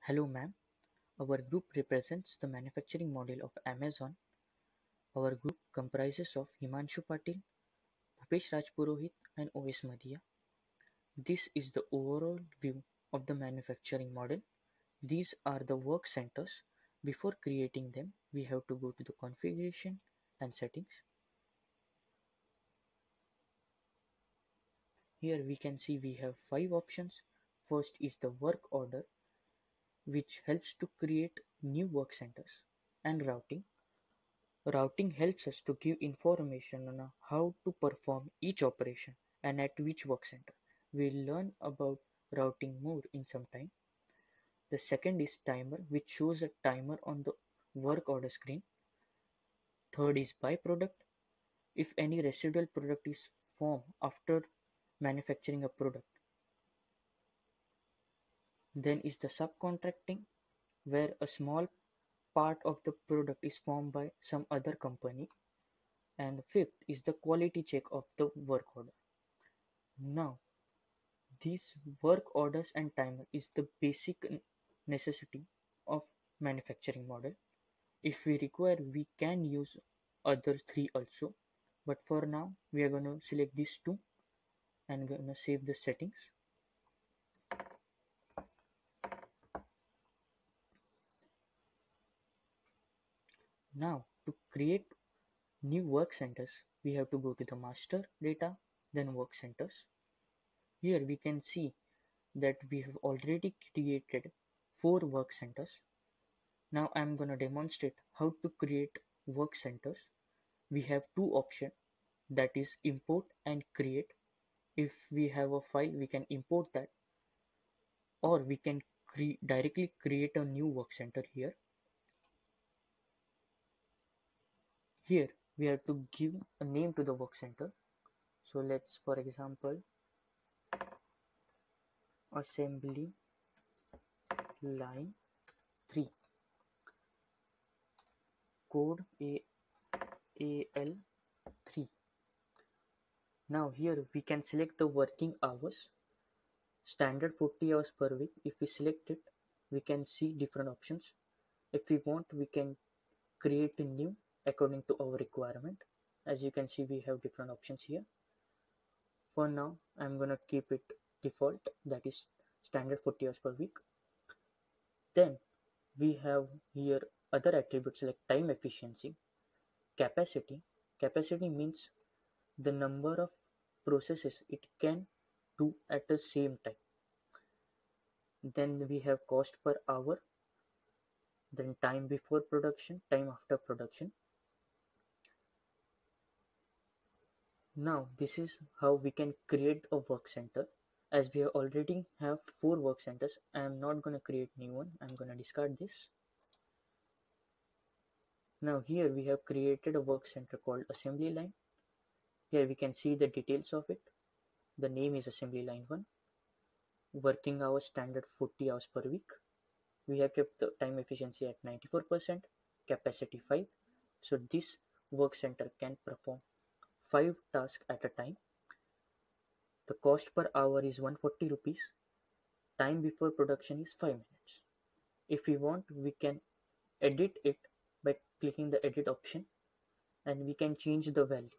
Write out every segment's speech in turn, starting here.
Hello ma'am, our group represents the manufacturing model of Amazon. Our group comprises of Himanshu Patil, Bhupesh Rajpurohit and OS Madhya. This is the overall view of the manufacturing model. These are the work centers. Before creating them, we have to go to the configuration and settings. Here we can see we have 5 options. First is the work order, which helps to create new work centers, and routing. Routing helps us to give information on how to perform each operation and at which work center. We'll learn about routing more in some time. The second is timer, which shows a timer on the work order screen. Third is byproduct. If any residual product is formed after manufacturing a product. Then is the subcontracting, where a small part of the product is formed by some other company. And fifth is the quality check of the work order. Now, these work orders and timer is the basic necessity of manufacturing model. If we require, we can use other three also, but for now we are going to select these two and going to save the settings. Now to create new work centers, we have to go to the master data, then work centers. Here we can see that we have already created 4 work centers. Now I'm going to demonstrate how to create work centers. We have two options, that is import and create. If we have a file, we can import that, or we can directly create a new work center here. Here we have to give a name to the work center. So let's, for example, assembly line 3, code AL3. Now here we can select the working hours, standard 40 hours per week. If we select it, we can see different options. If we want, we can create a new according to our requirement. As you can see, we have different options here. For now, I'm gonna keep it default, that is standard 40 hours per week. Then we have here other attributes like time efficiency, capacity. Capacity means the number of processes it can do at the same time. Then we have cost per hour, then time before production, time after production. Now this is how we can create a work center. As we already have 4 work centers, I am not going to create new one. I'm going to discard this. Now here we have created a work center called assembly line. Here we can see the details of it. The name is assembly line 1. Working hours standard 40 hours per week. We have kept the time efficiency at 94%, capacity 5. So this work center can perform 5 tasks at a time. The cost per hour is 140 rupees. Time before production is 5 minutes. If we want, we can edit it by clicking the edit option, and we can change the value.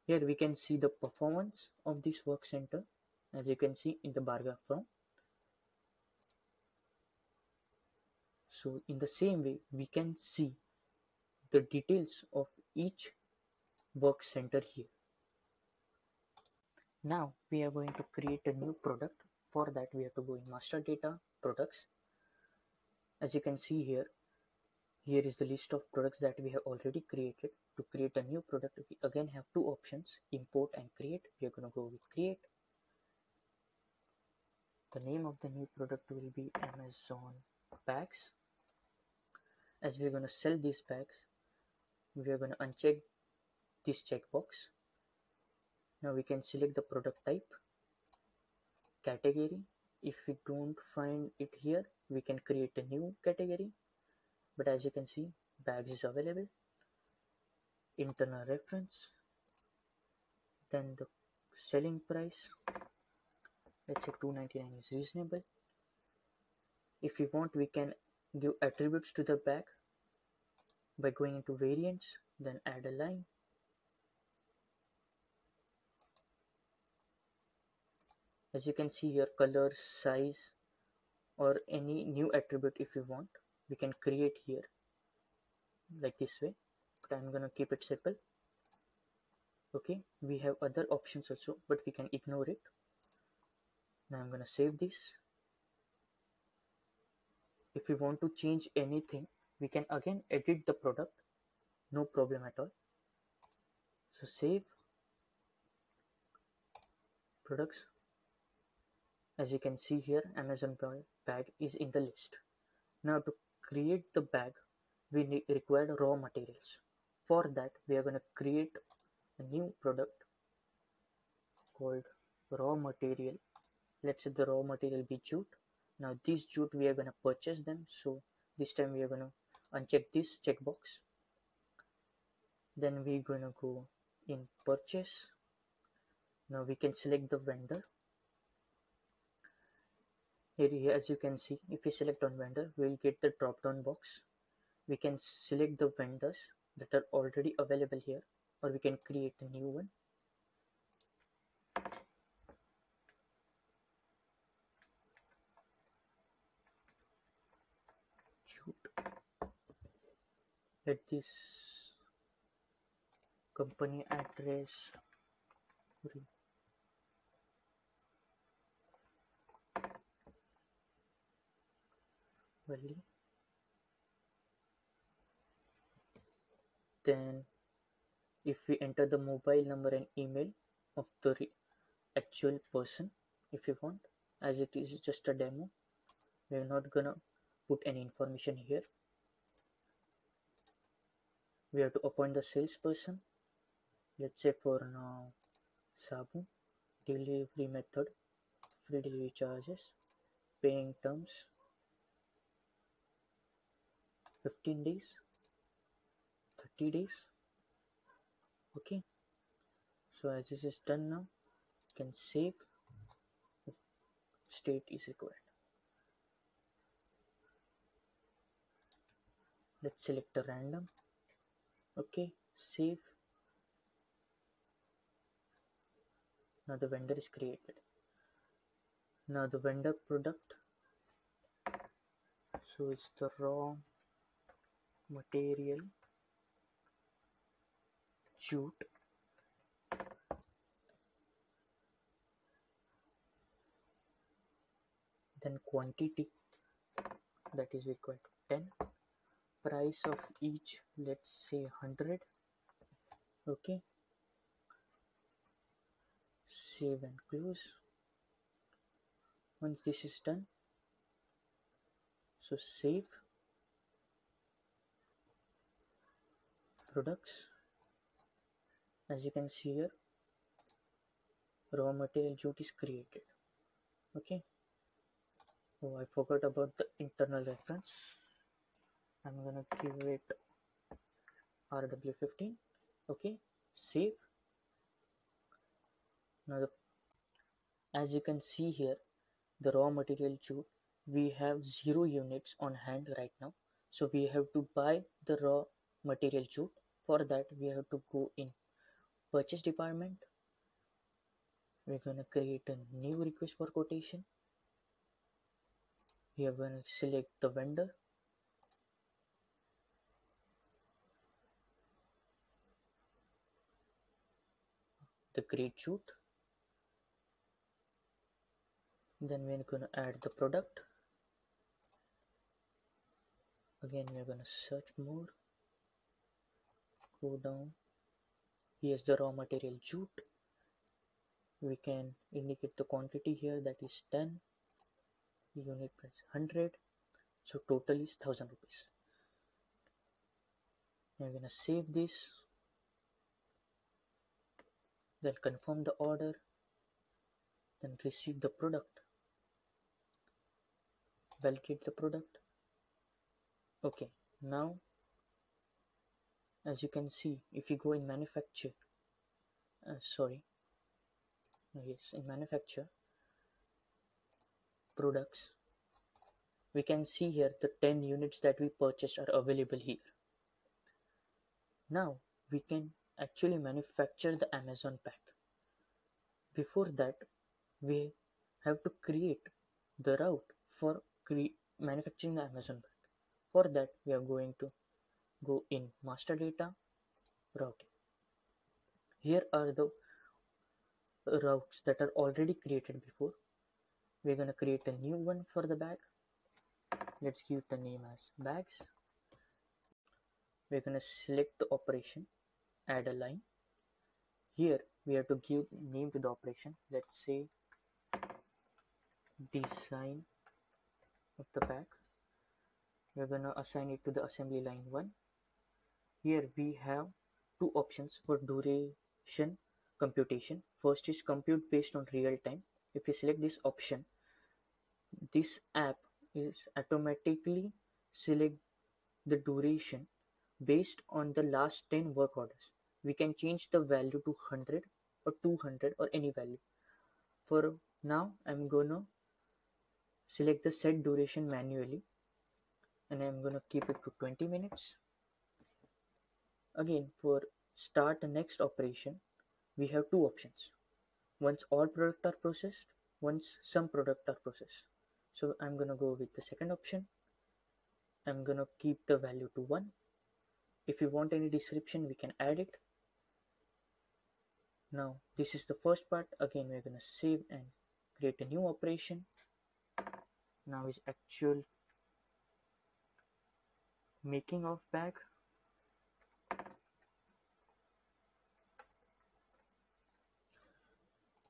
Here we can see the performance of this work center, as you can see in the bar graph from. So in the same way, we can see the details of each work center here. Now we are going to create a new product. For that we have to go in master data, products. As you can see here, here is the list of products that we have already created. To create a new product, we again have two options, import and create. We are going to go with create. The name of the new product will be Amazon bags. As we are going to sell these bags, we are going to uncheck this checkbox. Now we can select the product type, category. If we don't find it here, we can create a new category. But as you can see, bags is available. Internal reference, then the selling price. Let's say $2.99 is reasonable. If we want, we can give attributes to the bag by going into variants, then add a line. As you can see here, color, size, or any new attribute if you want, we can create here like this way, but I'm gonna keep it simple. Okay, we have other options also, but we can ignore it. Now I'm gonna save this. If we want to change anything, we can again edit the product, no problem at all. So save products. As you can see here, Amazon bag is in the list. Now to create the bag, we require raw materials. For that, we are going to create a new product called raw material. Let's say the raw material be jute. Now this jute, we are going to purchase them. So this time we are going to uncheck this checkbox. Then we're going to go in purchase. Now we can select the vendor. Here, as you can see, if we select on vendor, we will get the drop down box. We can select the vendors that are already available here, or we can create a new one. Let this company address value. Then if we enter the mobile number and email of the actual person, if you want, as it is just a demo, we're not gonna put any information here. We have to appoint the salesperson. Let's say for now, Sabu. Delivery method, free delivery charges, paying terms, 15 days, 30 days. Okay, so as this is done now, you can save. State is required. Let's select a random. Okay, save. Now the vendor is created. Now the vendor product, so it's the raw material jute, then quantity, that is equal to 10, price of each, let's say 100. Okay, save and close. Once this is done, so save products. As you can see here, raw material jute is created. Okay, oh, I forgot about the internal reference. I'm gonna give it RW15. Okay, save. Now as you can see here, the raw material jute, we have 0 units on hand right now, so we have to buy the raw material jute. For that, we have to go in purchase department. We're gonna create a new request for quotation. We are going to select the vendor, the grade jute. Then we're going to add the product. Again, we're going to search more, go down. Here's the raw material jute. We can indicate the quantity here, that is 10, unit price 100, so total is 1000 rupees. Now we're going to save this, then confirm the order, then receive the product, validate the product. Okay, now as you can see, if you go in manufacture, in manufacture, products, We can see here the 10 units that we purchased are available here. Now we can actually manufacture the Amazon pack. Before that, we have to create the route for manufacturing the Amazon pack. For that, we are going to go in master data routing. Here are the routes that are already created before. We're going to create a new one for the bag. Let's give the name as bags. We're going to select the operation, add a line. Here we have to give name to the operation. Let's say design of the bag. We're going to assign it to the assembly line 1. Here we have two options for duration computation. First is compute based on real time. If you select this option, this app is automatically select the duration based on the last 10 work orders. We can change the value to 100 or 200 or any value. For now, I'm gonna select the set duration manually and I'm gonna keep it to 20 minutes. Again, for start the next operation, we have two options. Once all products are processed, once some products are processed. So I'm gonna go with the second option. I'm gonna keep the value to 1. If you want any description, we can add it. Now this is the first part. Again, we're gonna save and create a new operation. Now is actual making of bag.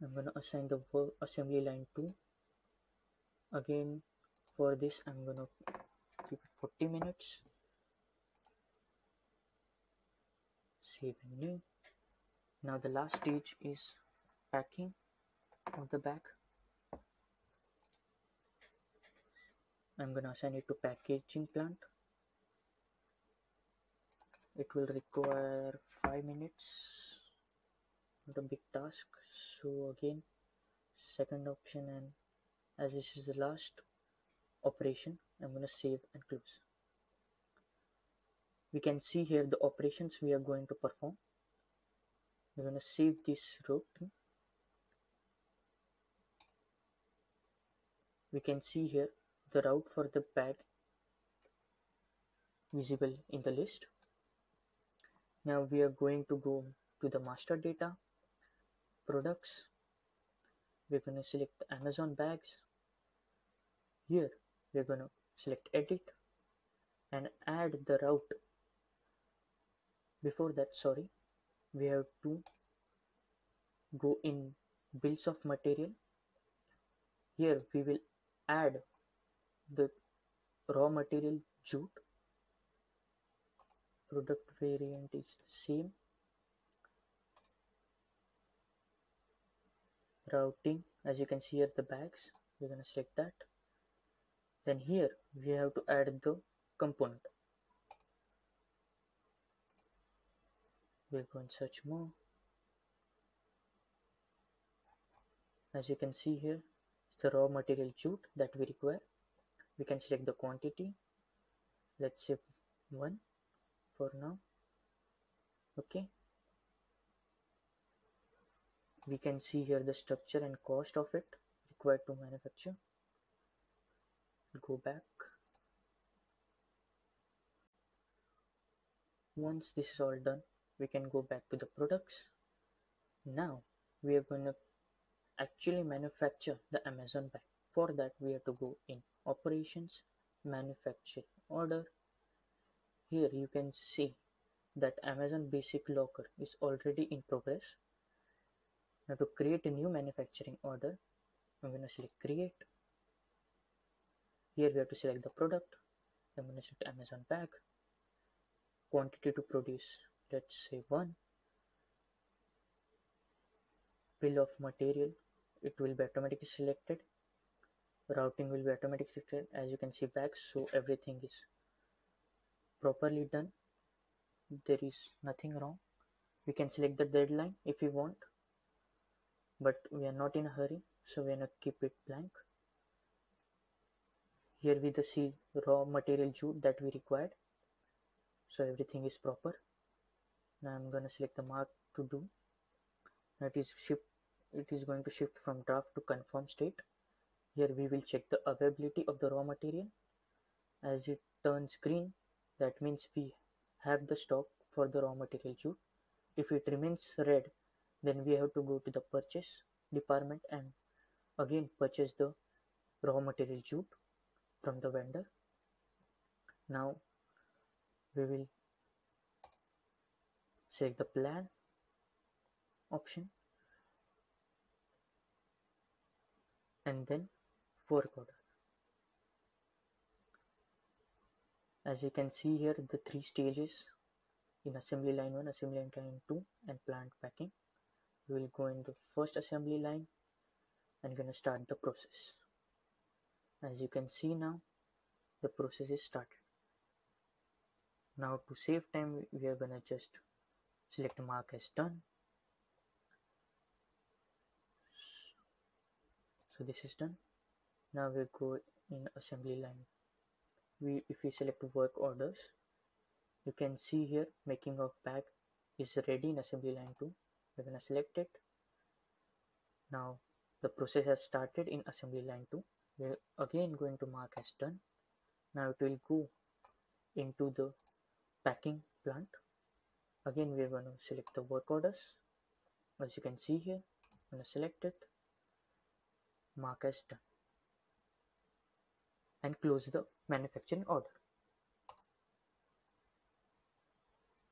I'm gonna assign the assembly line 2. Again, for this I'm gonna keep it 40 minutes. Save and new. Now the last stage is packing of the bag. I'm gonna assign it to packaging plant. It will require 5 minutes. Not a big task. So again, second option, and as this is the last operation, I'm gonna save and close. We can see here the operations we are going to perform. We're gonna save this route. We can see here the route for the bag visible in the list. Now we are going to go to the master data, products. We're going to select the Amazon bags. Here we're going to select edit and add the route. Before that, we have to go in bills of material. Here we will add the raw material jute. Product variant is the same. Routing, as you can see here, the bags, we're going to select that. Then here we have to add the component. We'll go and search more. As you can see here, it's the raw material jute that we require. We can select the quantity. Let's say 1 for now. Okay. We can see here the structure and cost of it required to manufacture. Go back. Once this is all done, we can go back to the products. Now we are going to actually manufacture the Amazon bag. For that, we have to go in operations, manufacturing order. Here you can see that Amazon basic locker is already in progress. Now to create a new manufacturing order, I'm going to select create. Here we have to select the product. I'm going to select Amazon bag. Quantity to produce, let's say 1. Bill of material, it will be automatically selected. Routing will be automatically selected. As you can see bags, so everything is properly done. There is nothing wrong. We can select the deadline if we want, but we are not in a hurry, so we are going to keep it blank. Here we see raw material jute that we required. So everything is proper. Now I'm gonna select the mark to do. Now it is going to shift from draft to confirm state. Here we will check the availability of the raw material. As it turns green, that means we have the stock for the raw material jute. If it remains red, then we have to go to the purchase department and again purchase the raw material jute from the vendor. Now we will select the plan option and then work order. As you can see here, the 3 stages in assembly line 1, assembly line 2 and plant packing. We will go in the first assembly line and gonna start the process. As you can see now, the process is started. Now to save time, we are gonna just select mark as done. So this is done. Now we go in assembly line. If we select work orders, you can see here making of bag is ready in assembly line 2. We're gonna select it. Now the process has started in assembly line 2. We're again going to mark as done. Now it will go into the packing plant. Again we're going to select the work orders. As you can see here, I'm going to select it, mark as done, and close the manufacturing order.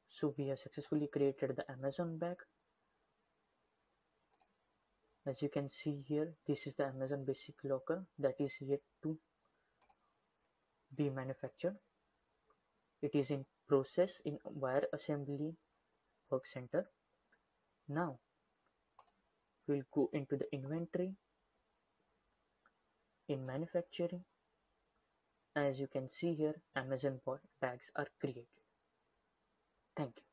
So we have successfully created the Amazon bag. As you can see here, this is the Amazon basic locker that is yet to be manufactured. It is in process in wire assembly work center. Now we'll go into the inventory in manufacturing. As you can see here, Amazon bags are created. Thank you.